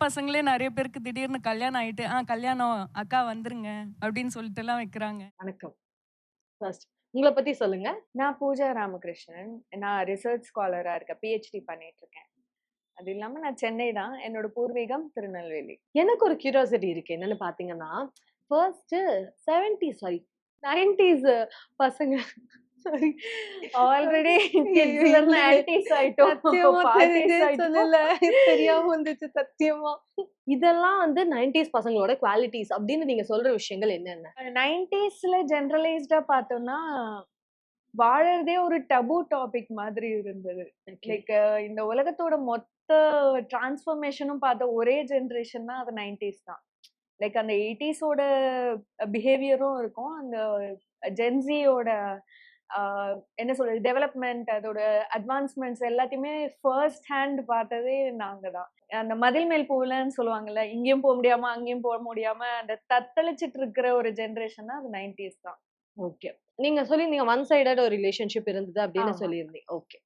பசங்களே நெறைய பேருக்கு திடீர்னு கல்யாணம் ஆயிட்டு, கல்யாணம் அக்கா வந்துருங்க அப்படின்னு சொல்லிட்டுலாம் வைக்கிறாங்க. வணக்கம். ஃபர்ஸ்ட் உங்கள பத்தி சொல்லுங்க. நான் பூஜா ராமகிருஷ்ணன். நான் ரிசர்ச் ஸ்காலரா இருக்கேன். பிஹெச்டி பண்ணிட்டு இருக்கேன். அது இல்லாம நான் சென்னை தான். என்னோட பூர்வீகம் திருநெல்வேலி. எனக்கு ஒரு கியூரியாசிட்டி இருக்கு. என்னன்னு பார்த்தீங்கன்னா, ஃபர்ஸ்ட் 70 சாரி 90ஸ் பசங்க சாரி ஆல்ரெடி ஐயோ! கிட்ஸ்ல இருந்து இல்லங்க. ஆன்டீஸ் ஆயிட்டோம். சத்தியமா தெரிஞ்சே பார்ட்டீஸ் ஆயிட்டோம். சொல்லல. தெரியாம வந்துச்சு சத்தியமா. இதெல்லாம் வந்து 90ஸ் பசங்களோட குவாலிட்டீஸ் அப்படின்னு நீங்க சொல்ற விஷயங்கள் என்னென்ன? 90ஸ்ல ஜெனரலைஸ்டா பார்த்தோம்னா, வாழறதே ஒரு டபு டாபிக் மாதிரி இருந்தது. ஓகே. லைக் இந்த உலகத்தோட மொத்த டிரான்ஸ்ஃபர்மேஷனும் பார்த்த ஒரே ஜெனரேஷன்னா அது 90ஸ் தான். லைக் அந்த 80ஸோட பிஹேவியரும் இருக்கும். அந்த ஜென்ஸியோட என்ன சொல்றது டெவலப்மெண்ட் அதோட அட்வான்ஸ்மெண்ட்ஸ் எல்லாத்தையுமே ஃபர்ஸ்ட் ஹேண்ட் பார்த்ததே நாங்க தான். அந்த மதில் மேல் போகலன்னு சொல்லுவாங்கல்ல, இங்கேயும் போக முடியாம, அங்கேயும் போக முடியாம அந்த தத்தளிச்சிட்டு இருக்கிற ஒரு ஜெனரேஷன்னா அது 90ஸ் தான். ஓகே. நீங்க சொல்லியிருந்தீங்க ஒன் சைடட் ஒரு ரிலேஷன்ஷிப் இருந்தது அப்படின்னு ஆமா. சொல்லியிருந்தீங்க. ஓகே.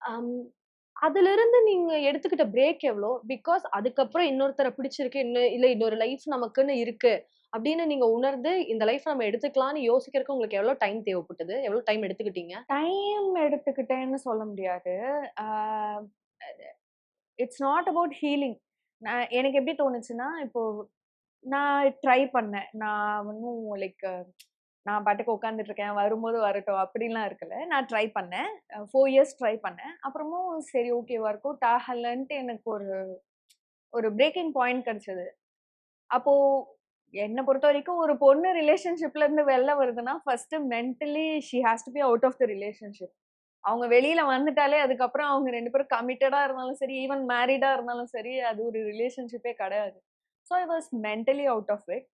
அம் அதிலிருந்து நீங்க எடுத்துக்கிட்ட பிரேக் எவ்ளோ? பிகாஸ் அதுக்கப்புறம் இன்னொருத்தர பிடிச்சிருக்கு. இல்ல இன்னொரு லைஃப் நமக்குன்னு இருக்கு. அப்படின்னு நீங்க உணர்ந்து, இந்த லைஃப் நம்ம எடுத்துக்கலாம்ன்னு யோசிக்கிறதுக்கு உங்களுக்கு எவ்ளோ டைம் தேவைப்பட்டது? எவ்ளோ டைம் எடுத்துக்கிட்டீங்க? டைம் எடுத்துக்கிட்டேன்னு சொல்ல முடியாது. ஆ இட்ஸ் நாட் அபௌட் ஹீலிங். எனக்கு எப்படி தோணுச்சுன்னா, இப்போ நான் ட்ரை பண்ணேன். நான் ஒண்ணும் லைக் நான் பாட்டுக்கு உட்கார்ந்துட்டு இருக்கேன். வரும்போது வரட்டும் அப்படின்லாம் இருக்கல. நான் ட்ரை பண்ணேன். 4 இயர்ஸ் ட்ரை பண்ணேன். அப்புறமும் சரி ஓகே ஒர்க் அவுட் ஆகலன்ட்டு எனக்கு ஒரு ஒரு பிரேக்கிங் பாயிண்ட் கிடைச்சது. அப்போ என்ன பொறுத்தவரைக்கும் ஒரு பொண்ணு ரிலேஷன்ஷிப்ல இருந்து வெளில வருதுன்னா, first mentally she has to be out of the relationship. அவங்க வெளியில வந்துட்டாலே அதுக்கப்புறம் அவங்க 2 பேரும் கமிட்டடா இருந்தாலும் சரி, ஈவன் மேரிடா இருந்தாலும் சரி, அது ஒரு ரிலேஷன்ஷிப்பே கிடையாது. So I was mentally out of it.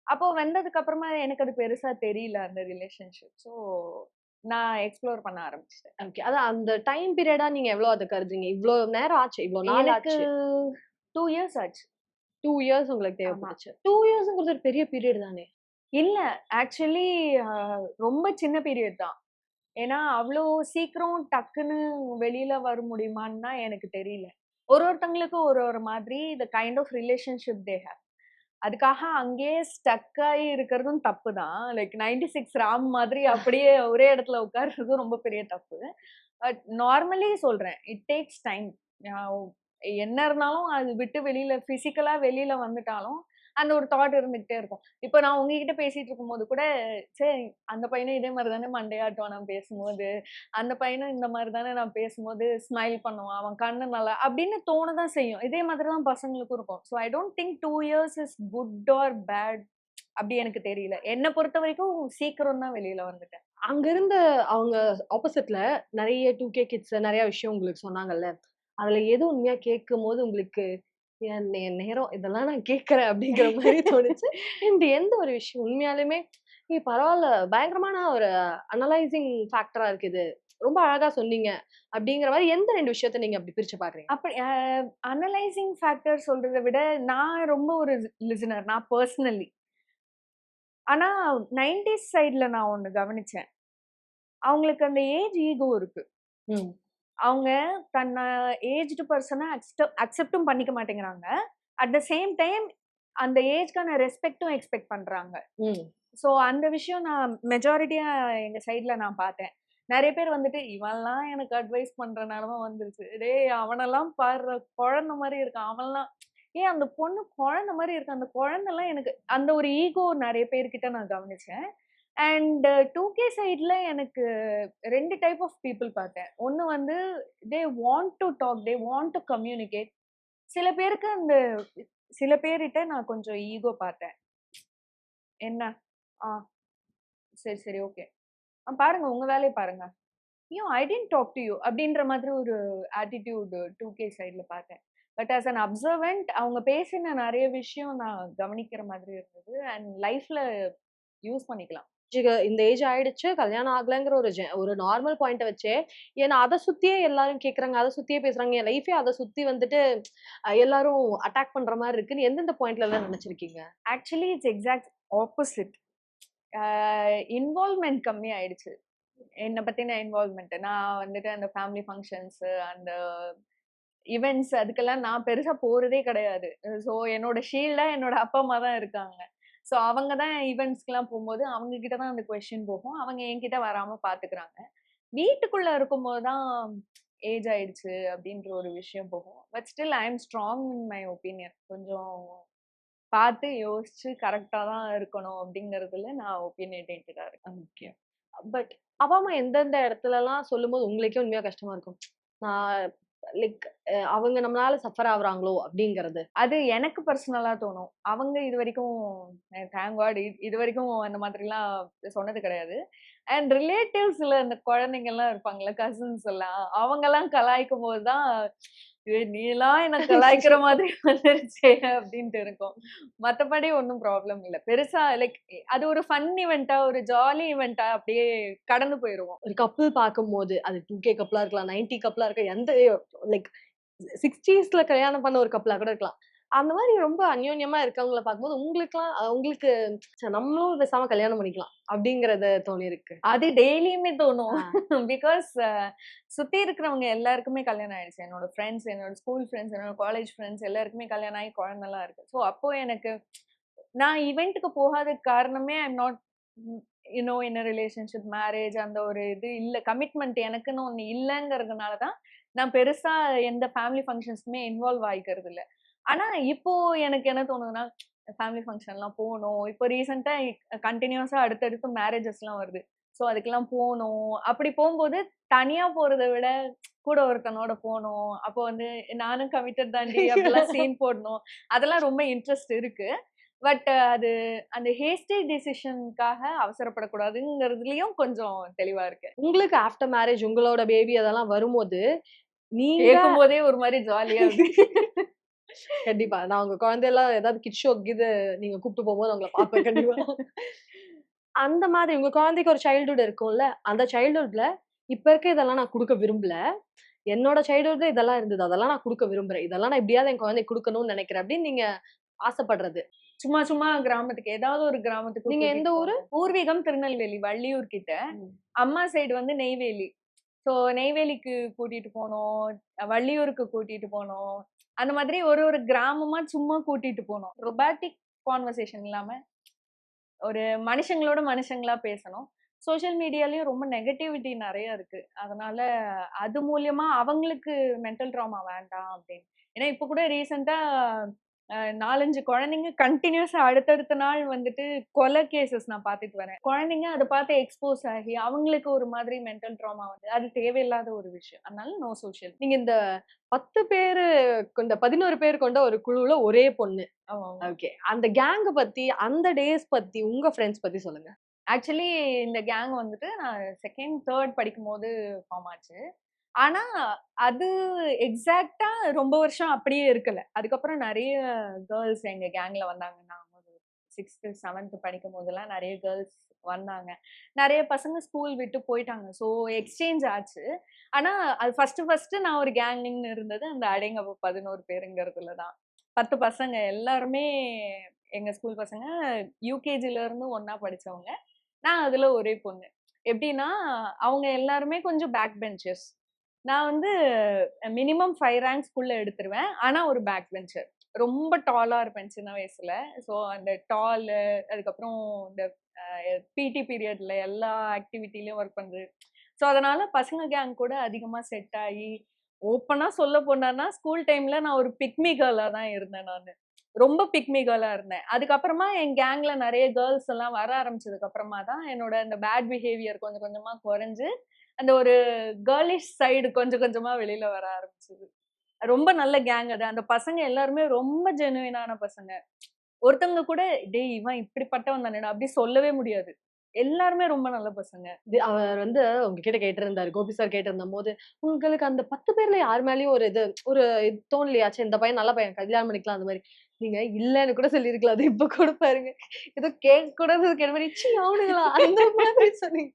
அப்போ வந்ததுக்கு அப்புறமா எனக்கு அது பெருசா தெரியல அந்த ரிலேஷன்ஷிப். ஸோ நான் எக்ஸ்ப்ளோர் பண்ண ஆரம்பிச்சுட்டேன். ஓகே. அதான் அந்த டைம் பீரியடா நீங்க எவ்ளோ அத கருதுறீங்க? இவ்ளோ நேரம் ஆச்சு. இவ்ளோ நாள் எனக்கு ஆச்சு. 2 இயர்ஸ் ஆச்சு. 2 இயர்ஸ் உங்களுக்கு ஆமா. தேவைப்பட்டுச்சு. 2 இயர்ஸ்ங்கிறது ஒரு பெரிய பீரியட் தானே! இல்ல ஆக்சுவலி ரொம்ப சின்ன பீரியட் தான். ஏன்னா, அவ்ளோ சீக்கிரம் டக்குன்னு வெளியில வர முடியுமான்னா எனக்கு தெரியல. ஒருத்தவங்களுக்கும் ஒரு ஒரு மாதிரி the kind of relationship they have. அதுக்காக அங்கேயே ஸ்டக் ஆயி இருக்கிறதும் தப்பு தான். லைக் 96 ராம் மாதிரி அப்படியே ஒரே இடத்துல உட்கார்றதும் ரொம்ப பெரிய தப்பு. பட் நார்மலி சொல்றேன். It takes time. அ என்ன இருந்தாலும் அது விட்டு வெளியில பிசிக்கலா வெளியில வந்துட்டாலும், அந்த ஒரு தாட் இருந்துகிட்டே இருக்கும். இப்ப நான் உங்ககிட்ட பேசிட்டு இருக்கும்போது கூட, ச்சே அந்த பையனும் இதே மாரி தானே மண்டையாட்டுவான் நான் பேசும்போது. அந்த பையனும் இந்த மாரி தானே நான் பேசும்போது ஸ்மைல் பண்ணுவான். அவன் கண்ணு நல்லா அப்படின்னு தோண தான் செய்யும். இதே மாதிரி தான் பசங்களுக்கும் இருக்கும். So I don't think 2 years is good or bad அப்படி எனக்கு தெரியல. என்ன பொறுத்தவரைக்கும் சீக்கிரம் தான் வெளியில வந்துட்டேன். அங்க இருந்த அவங்க ஆப்போசிட்ல நெறைய 2K கிட்ஸ் நெறைய விஷயம் உங்களுக்கு சொன்னாங்கல்ல. அதுல எது உண்மையா கேட்கும்போது உங்களுக்கு, என் நேரம் இதெல்லாம் நான் கேட்கிறேன் அப்படிங்கிற மாரி தோணுச்சு. இந்த எந்த ஒரு விஷயம் உண்மையாலுமே, பரவால்ல பயங்கரமான ஒரு அனலைசிங் ஃபேக்டரா இருக்கு இது. ரொம்ப அழகா சொன்னீங்க. அப்படிங்கிற மாரி எந்த 2 விஷயத்த நீங்க அப்படி பிரிச்சு பார்க்குறீங்க? அப்படி அனலைசிங் ஃபேக்டர் சொல்றத விட நான் ரொம்ப ஒரு லிசனர். நான் பெர்சனலி. ஆனா 90ஸ் சைட்ல நான் ஒண்ணு கவனிச்சேன். அவங்களுக்கு அந்த ஏஜ் ஈகோ இருக்கு. ம். அவங்க தன்ன ஏஜ்டு பெர்சன அக்செப்டும் பண்ணிக்க மாட்டேங்கிறாங்க. அட் த சேம் டைம் அந்த ஏஜ்க்கான ரெஸ்பெக்டும் எக்ஸ்பெக்ட் பண்றாங்க. ம். ஸோ அந்த விஷயம் நான் மெஜாரிட்டியா எங்க சைட்ல நான் பார்த்தேன். நெறைய பேர் வந்துட்டு, "இவன்லாம் எனக்கு அட்வைஸ் பண்ற நெலம வந்துருச்சு. டேய் அவனெல்லாம் பார்றா குழந்த மாரி இருக்கான். அவன்லாம் ஏன் அந்த பொண்ணு குழந்த மாரி இருக்கு. அந்த குழந்தலாம் எனக்கு" அந்த ஒரு ஈகோ நெறைய பேர்கிட்ட நான் கவனிச்சேன். அண்ட் 2கே சைட்ல எனக்கு 2 டைப் ஆஃப் பீப்பிள் பார்த்தேன். ஒண்ணு வந்து they want to talk, they want to communicate. சில பேருக்கு அந்த சில பேர்கிட்ட நான் கொஞ்சம் ஈகோ பார்த்தேன். என்ன? ஆ சரி, சரி. ஓகே. பாருங்க உங்க வேலைய பாருங்க. "You I didn't talk to you" அப்படின்ற மாதிரி ஒரு ஆட்டிட்யூட் 2கே சைட்ல பார்த்தேன். பட் ஆஸ் அன் அப்சர்வன்ட் அவங்க பேசின நெறைய விஷயம் நான் கவனிக்கிற மாதிரி இருந்தது. அண்ட் லைஃப்ல யூஸ் பண்ணிக்கலாம். இந்த ஏஜ் ஆயிடுச்சு, கல்யாணம் ஆகலங்கிற ஒரு நார்மல் பாயிண்ட்ட வச்சே, ஏன்னா அத சுத்தியே எல்லாரும் கேட்கறாங்க, அத சுத்தியே பேசுறாங்க. என் லைஃபே அத சுத்தி வந்துட்டு எல்லாரும் அட்டாக் பண்ற மாரி இருக்குன்னு எந்தெந்த பாயிண்ட்லலாம் நெனச்சிருக்கீங்க? Actually it's exact opposite. ஆ இன்வால்வ்மென்ட் கம்மி ஆயிடுச்சு. என்ன பத்தின இன்வால்வ்மென்ட். நான் வந்துட்டு அந்த ஃபேமிலி ஃபங்ஷன்ஸ் அந்த ஈவெண்ட்ஸ் அதுக்கெல்லாம் நான் பெருசா போறதே கிடையாது. ஸோ என்னோட ஷீல்டா என்னோட அப்பா அம்மா தான் இருக்காங்க. ஸோ அவங்க தான் ஈவெண்ட்ஸ்க்குலாம் போகும்போது அவங்க கிட்ட தான் அந்த கொஸ்டின் போகும். அவங்க என்கிட்ட வராம பாத்துக்கிறாங்க. வீட்டுக்குள்ள இருக்கும்போது தான் ஏஜ் ஆயிடுச்சு அப்படின்ற ஒரு விஷயம் போகும். But still I am strong in my opinion. கொஞ்சம் பார்த்து யோசிச்சு கரெக்டா தான் இருக்கணும் அப்படிங்கறதுல நான் ஒப்பீனியேட்டடா இருக்கேன். ஓகே. பட் அப்பா, அம்மா எந்தெந்த இடத்துலலாம் சொல்லும்போது உங்களுக்கே உண்மையா கஷ்டமா இருக்கும். நான் லைக் அவங்க நம்மளால சஃபர் ஆகுறாங்களோ அப்படிங்கிறது. அது எனக்கு பர்சனலா தோணும். அவங்க இதுவரைக்கும் தேங்க் காட் இதுவரைக்கும் அந்த மாதிரிலாம் சொன்னது கிடையாது. அண்ட் ரிலேட்டிவ்ஸ்ல இந்த குழந்தைங்கலாம் இருப்பாங்கல்ல, கசின்ஸ் எல்லாம் அவங்கலாம் கலாய்க்கும்போது தான், "ஏய் நீலாம் என்ன கலாய்க்கிற மாதிரி வந்துருச்சே" அப்படின்ட்டு இருக்கும். மத்தபடி ஒண்ணும் ப்ராப்ளம் இல்ல. பெருசா லைக் அது ஒரு ஃபன் ஈவென்ட்டா, ஒரு ஜாலி ஈவென்ட்டா அப்படியே கடந்து போயிருவோம். ஒரு கப்பிள் பார்க்கும்போது அது 2K கப்பிளா இருக்கலாம், 90 கப்பிளா இருக்கலாம், எந்த லைக் 60ஸ்ல கல்யாணம் பண்ண ஒரு கப்பிளா கூட இருக்கலாம். அந்த மாதிரி ரொம்ப அந்யோன்யமா இருக்கவங்கள பார்க்கும்போது உங்களுக்குலாம் உங்களுக்கு நம்மளும் பேசாம கல்யாணம் பண்ணிக்கலாம் அப்படிங்கறது தோணியிருக்கு. அது டெய்லியுமே தோணும். ஆ. பிகாஸ் சுத்தி இருக்கிறவங்க எல்லாருக்குமே கல்யாணம் ஆயிடுச்சு. என்னோட ஃப்ரெண்ட்ஸ், என்னோட ஸ்கூல் ஃப்ரெண்ட்ஸ், என்னோட காலேஜ் ஃப்ரெண்ட்ஸ் எல்லாருக்குமே கல்யாணம் ஆகி குழந்தைலாம் இருக்கு. ஸோ அப்போ எனக்கு நான் ஈவென்ட்க்கு போகாததுக்கு காரணமே I am not in a relationship, marriage அந்த ஒரு இது இல்ல. கமிட்மெண்ட் எனக்குன்னு ஒண்ணு இல்லங்கிறதுனால தான் நான் பெருசா எந்த ஃபேமிலி ஃபங்ஷன்ஸ்க்குமே இன்வால்வ் ஆயிக்கிறது இல்ல. ஆனா இப்போ எனக்கு என்ன தோணுதுன்னா, ஃபேமிலி ஃபங்ஷன்லாம் போணும். இப்போ ரீசென்ட்டா கன்டினியூஸா அடுத்தடுத்து மேரேஜஸ்லாம் வருது. ஸோ அதுக்கெல்லாம் போணும். அப்படி போம்போது தனியா போறத விட கூட ஒருத்தனோட போணும். அப்போ வந்து நானும் கமிட்டட் தாண்டி அப்படிலாம் சீன் போடணும். அதெல்லாம் ரொம்ப இன்ட்ரெஸ்ட் இருக்கு. பட் அது அந்த ஹேஸ்டி டிசிஷன்க்காக அவசரப்படக்கூடாதுங்கிறதுலயும் கொஞ்சம் தெளிவா இருக்கேன். உங்களுக்கு ஆஃப்டர் மேரேஜ் உங்களோட பேபி அதெல்லாம் வரும்போது நீங்க கேட்கும்போதே ஒரு மாதிரி ஜாலியா இருக்கு. கண்டிப்பா நான் உங்க குழந்தையெல்லாம் ஏதாவது கிட் ஷோ இது நீங்க கூப்பிட்டு போகும்போது அவங்கள பார்ப்பேன் கண்டிப்பா. அந்த மாதிரி உங்க குழந்தைக்கு ஒரு சைல்ட்ஹுட் இருக்கும்ல, அந்த சைல்ட்ஹுட்ல இப்ப இருக்க இதெல்லாம் நான் குடுக்க விரும்பல. என்னோட சைல்ட்ஹுட்ல இதெல்லாம் இருந்தது. அதெல்லாம் நான் குடுக்க விரும்புறேன். இதெல்லாம் நான் எப்படியாவது என் குழந்தைக்கு குடுக்கணும்னு நினைக்கிறேன் அப்படின்னு நீங்க ஆசைப்படுறது. சும்மா சும்மா கிராமத்துக்கு ஏதாவது ஒரு கிராமத்துக்கு நீங்க எந்த கூட்டிட்டு ஊரு? போவேன். பூர்வீகம் திருநெல்வேலி, வள்ளியூர் கிட்ட. ம். அம்மா சைடு வந்து நெய்வேலி. ஸோ நெய்வேலிக்கு கூட்டிட்டு போனோம். வள்ளியூருக்கு கூட்டிட்டு போனோம். அந்த மாதிரி ஒரு ஒரு கிராமமா சும்மா கூட்டிட்டு போனோம். ரொபாட்டிக் கான்வர்சேஷன் இல்லாம ஒரு மனுஷங்களோட மனுஷங்களா பேசணும். சோசியல் மீடியாலயும் ரொம்ப நெகட்டிவிட்டி நெறைய இருக்கு. அதனால அது மூலியமா அவங்களுக்கு மென்டல் ட்ராமா வேண்டாம் அப்படின்னு. ஏன்னா இப்ப கூட ரீசென்ட்டா 4, 5 குழந்தைங்க கன்டினியூஸா அடுத்தடுத்த நாள் வந்துட்டு கொலை கேஸஸ் நான் பார்த்துட்டு வரேன். குழந்தைங்க அத பார்த்து எக்ஸ்போஸ் ஆகி அவங்களுக்கு ஒரு மாதிரி மென்டல் ட்ராமா வந்து அது தேவையில்லாத ஒரு விஷயம். அதனால நோ சோசியல். நீங்க இந்த 10 பேரு கொண்ட 11 பேர் கொண்ட ஒரு குழுவுல ஒரே பொண்ணு. ஆமா. ஓகே. அந்த கேங்க பத்தி, அந்த டேஸ் பத்தி, உங்க ஃப்ரெண்ட்ஸ் பத்தி சொல்லுங்க. ஆக்சுவலி இந்த கேங் வந்துட்டு நான் 2nd, 3rd படிக்கும்போது ஃபார்ம் ஆச்சு. ஆனா, அது எக்ஸாக்ட்டா ரொம்ப வருஷம் அப்படியே இருக்கல. அதுக்கப்புறம் நெறைய கேர்ள்ஸ் எங்க கேங்ல வந்தாங்க. நான் ஒரு 6th, 7th படிக்கும்போதெல்லாம் நெறைய கேர்ள்ஸ் வந்தாங்க. நெறைய பசங்க ஸ்கூல் விட்டு போயிட்டாங்க. ஸோ எக்ஸ்சேஞ்ச் ஆச்சு. ஆனா, அது ஃபர்ஸ்ட்டு நான் ஒரு கேங்குன்னு இருந்தது அந்த அடேங்கப்பா 11 பேருங்கிறதுல தான். 10 பசங்க எல்லாருமே எங்க ஸ்கூல் பசங்க. யூகேஜில இருந்து ஒண்ணா படிச்சவங்க. நான் அதுல ஒரே பொண்ணு. எப்படின்னா, அவங்க எல்லாருமே கொஞ்சம் பேக் பெஞ்சர்ஸ். நான் வந்து மினிமம் 5 ரேங்க்ஸ்குள்ள எடுத்துருவேன். ஆனா ஒரு பேக் பெஞ்சர். ரொம்ப டாலா இருப்பேன் சின்ன வயசுல. ஸோ அந்த டாலு, அதுக்கப்புறம் இந்த பிடி பீரியட்ல எல்லா ஆக்டிவிட்டிலயும் ஒர்க் பண்றது. ஸோ அதனால பசங்க கேங் கூட அதிகமா செட் ஆகி, ஓப்பனா சொல்ல போனான்னா, ஸ்கூல் டைம்ல நான் ஒரு பிக்மி கேர்லா தான் இருந்தேன் நானு. ரொம்ப பிக்மி கேர்லா இருந்தேன். அதுக்கப்புறமா என் கேங்ல நெறைய கேர்ல்ஸ் எல்லாம் வர ஆரம்பிச்சதுக்கு அப்புறமா தான் என்னோட அந்த பேட் பிஹேவியர் கொஞ்சம் கொஞ்சமா குறைஞ்சு, அந்த ஒரு கேர்லிஷ் சைடு கொஞ்சம் கொஞ்சமா வெளில வர ஆரம்பிச்சது. ரொம்ப நல்ல கேங் அது. அந்த பசங்க எல்லாருமே ரொம்ப ஜெனுயினான பசங்க. ஒருத்தவங்க கூட, "டேய் இவன் இப்படிப்பட்டவன் தானேடா" அப்படி சொல்லவே முடியாது. எல்லாருமே ரொம்ப நல்ல பசங்க. அவர் வந்து உங்ககிட்ட கேட்டிருந்தாரு. கோபி சார் கேட்டிருந்தபோது, உங்களுக்கு அந்த 10 பேர்ல யார் மேலயும் ஒரு இது தோணலையா? ச்சே இந்த பையன் நல்ல பையன் கல்யாணம் பண்ணிக்கலாம் அந்த மாரி. நீங்க இல்லன்னு கூட சொல்லியிருக்கலாம். அது இப்ப கூட பாருங்க. ஏதோ கேட்க கூடாதது கேட்ட மாரி, ச்சீ அவனுங்களா அந்த மாதிரி சொன்னீங்க.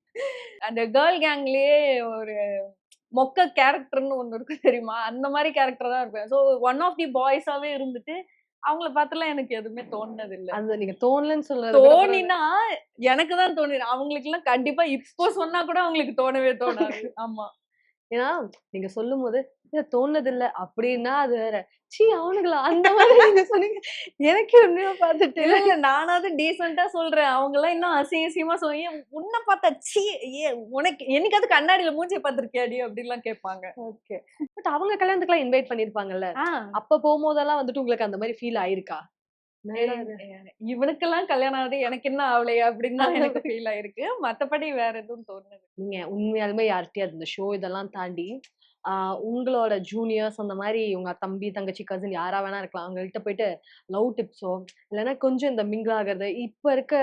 அந்த கேர்ள் கேங்லயே ஒரு மொக்க கேரக்டர்ன்னு ஒண்ணு இருக்கும் தெரியுமா? அந்த மாரி கேரக்டர் தான் இருப்பேன். ஸோ ஒன் ஆஃப் தி பாய்ஸாவே இருந்துட்டு, அவங்கள பார்த்துலாம் எனக்கு எதுவுமே தோணுனதில்ல. அது நீங்க தோணலன்னு சொல்றது கூட பரவால்ல. தோணினா எனக்கு தான் தோணிரும். அவங்களுக்கெல்லாம் கண்டிப்பா இப்போ சொன்னா கூட அவங்களுக்கு தோணவே தோணாது. ஆமா. ஏன்னா நீங்க சொல்லும் போது தோணுது இல்ல அப்படின்னா அது வேற. சீ அவனுங்களா அந்த மாதிரி நீங்க சொன்னீங்க. எனக்கு உண்மையா பார்த்துட்டு இல்ல இல்ல நானாவது டீசெண்டா சொல்றேன். அவங்க எல்லாம் இன்னும் அசிங்கமா சொல்லி உன்னை பார்த்தா சீ உனக்கு என்னைக்காவது கண்ணாடியில மூஞ்சிய பார்த்திருக்கியாடி அப்படின்லாம் கேட்பாங்க. ஓகே. பட் அவங்க கல்யாணத்துக்குலாம் இன்வைட் பண்ணிருப்பாங்கல்ல. அப்ப போகும்போதெல்லாம் வந்துட்டு உங்களுக்கு அந்த மாதிரி ஃபீல் ஆயிருக்கா? இவனுக்கெல்லாம் கல்யாணம் ஆகுது எனக்கு என்ன ஆவலையா அப்படின்னு தான் எனக்கு ஃபீல் ஆயிருக்கு. மத்தபடி வேற எதுவும் தோணுது. நீங்க உண்மையாலுமே யார்கிட்டயாவது இந்த ஷோ இதெல்லாம் தாண்டி உங்களோட ஜூனியர்ஸ் அந்த மாதிரி உங்க தம்பி, தங்கச்சி, கசின் யாரா வேணா இருக்கலாம். அவங்கள்ட்ட போயிட்டு லவ் டிப்ஸோ இல்லைன்னா கொஞ்சம் இந்த மிங்கிள் ஆகுறது இப்ப இருக்க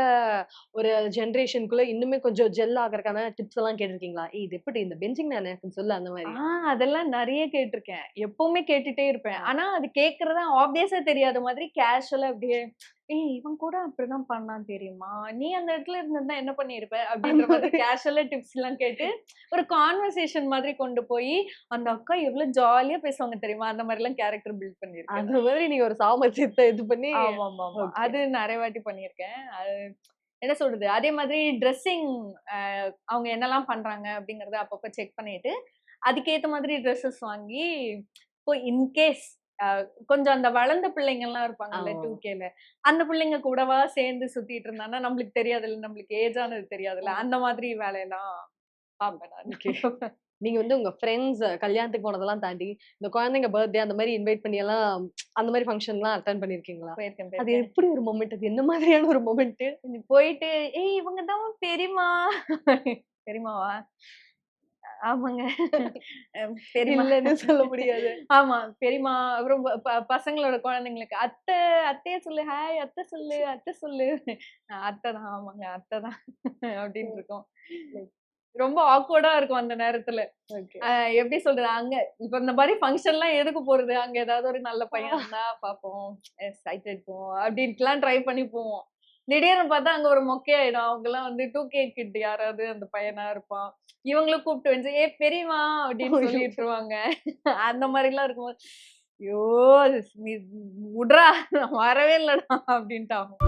ஒரு ஜெனரேஷனுக்குள்ள இன்னுமே கொஞ்சம் ஜெல் ஆகறதுக்கான டிப்ஸ் எல்லாம் கேட்டிருக்கீங்களா? இது எப்படி இந்த பெஞ்சிங் நான் எனக்கு சொல்லு அந்த மாதிரி. அதெல்லாம் நிறைய கேட்டிருக்கேன். எப்பவுமே கேட்டுட்டே இருப்பேன். ஆனா அது கேக்குறதா ஆப்வியஸா தெரியாத மாதிரி கேஷுவலா அப்படியே இவன் கூட அப்படிதான் பண்ணான் தெரியுமா? நீ அந்த இடத்துல இருந்திருந்தா என்ன பண்ணிருப்ப? அப்படின்ற மாதிரி கேஷுவலா டிப்ஸ் எல்லாம் கேட்டு ஒரு கான்வர்சேஷன் மாதிரி கொண்டு போய் அந்த அக்கா எவ்வளவு ஜாலியா பேசுவாங்க தெரியுமா? அந்த மாதிரி எல்லாம் கேரக்டர் பில்ட் பண்ணிருக்கேன். அந்த மாதிரி நீங்க ஒரு சாமர்த்தியத்தை இது பண்ணி ஆமா ஆமா ஆமா. அது நிறைய வாட்டி பண்ணிருக்கேன். அது என்ன சொல்றது? அதே மாதிரி ட்ரெஸ்ஸிங் அவங்க என்னெல்லாம் பண்றாங்க அப்படிங்கறத அப்பப்ப செக் பண்ணிட்டு அதுக்கேத்த மாதிரி ட்ரெஸ்ஸஸ் வாங்கி இப்போ இன்கேஸ் கொஞ்சம் அந்த வளர்ந்த பிள்ளைங்க எல்லாம் இருப்பாங்கல்ல 2Kல அந்த பிள்ளைங்க கூடவா சேர்ந்து சுத்திட்டு இருந்தான்னா நம்மளுக்கு தெரியாதுல்ல, நம்மளுக்கு ஏஜ் ஆனது தெரியாதுல்ல, அந்த மாதிரி வேலையெல்லாம் பாப்பேன் நான். நீங்க வந்து உங்க ஃப்ரெண்ட்ஸ் கல்யாணத்துக்கு போனதெல்லாம் தாண்டி இந்த குழந்தைங்க பர்த்டே அந்த மாதிரி இன்வைட் பண்ணி எல்லாம் அந்த மாதிரி ஃபங்க்ஷன்லாம் அட்டெண்ட் பண்ணிருக்கீங்களா? அது எப்படி ஒரு மொமெண்ட்? அது என்ன மாதிரியான ஒரு மொமெண்ட்? போயிட்டு இவங்க தான் பெரியமா பெரியமாவா ஆமாங்க இல்லன்னு சொல்ல முடியாது. ஆமா பெரியமா. அப்புறம் பசங்களோட குழந்தைங்களுக்கு அத்தை அத்தைய சொல்லு, ஹாய் அத்தை சொல்லு, அத்தை சொல்லு. அத்தை தான், ஆமாங்க அத்தை தான் அப்படின்னு இருக்கும். ரொம்ப ஆக்வர்டா இருக்கும் அந்த நேரத்துல. எப்படி சொல்றது, அங்க இப்ப இந்த மாதிரி ஃபங்க்ஷன் எல்லாம் எதுக்கு போறது? அங்க ஏதாவது ஒரு நல்ல பையன் இருந்தா பாப்போம், எக்ஸைட்டட் போவோம் அப்படின்ட்டுலாம் ட்ரை பண்ணி போவோம். திடீர்னு பார்த்தா அங்க ஒரு மொக்கையாயிடும். அவங்க எல்லாம் வந்து 2K கிட் யாராவது அந்த பையனா இருப்பான். இவங்களும் கூப்பிட்டு வந்து பெரியமா அப்படின்னு சொல்லிட்டுருவாங்க. அந்த மாதிரி எல்லாம் இருக்கும்போது ஐயோ நீ விட்றா வரவே இல்லடா அப்படின்ட்டு ஆகும்.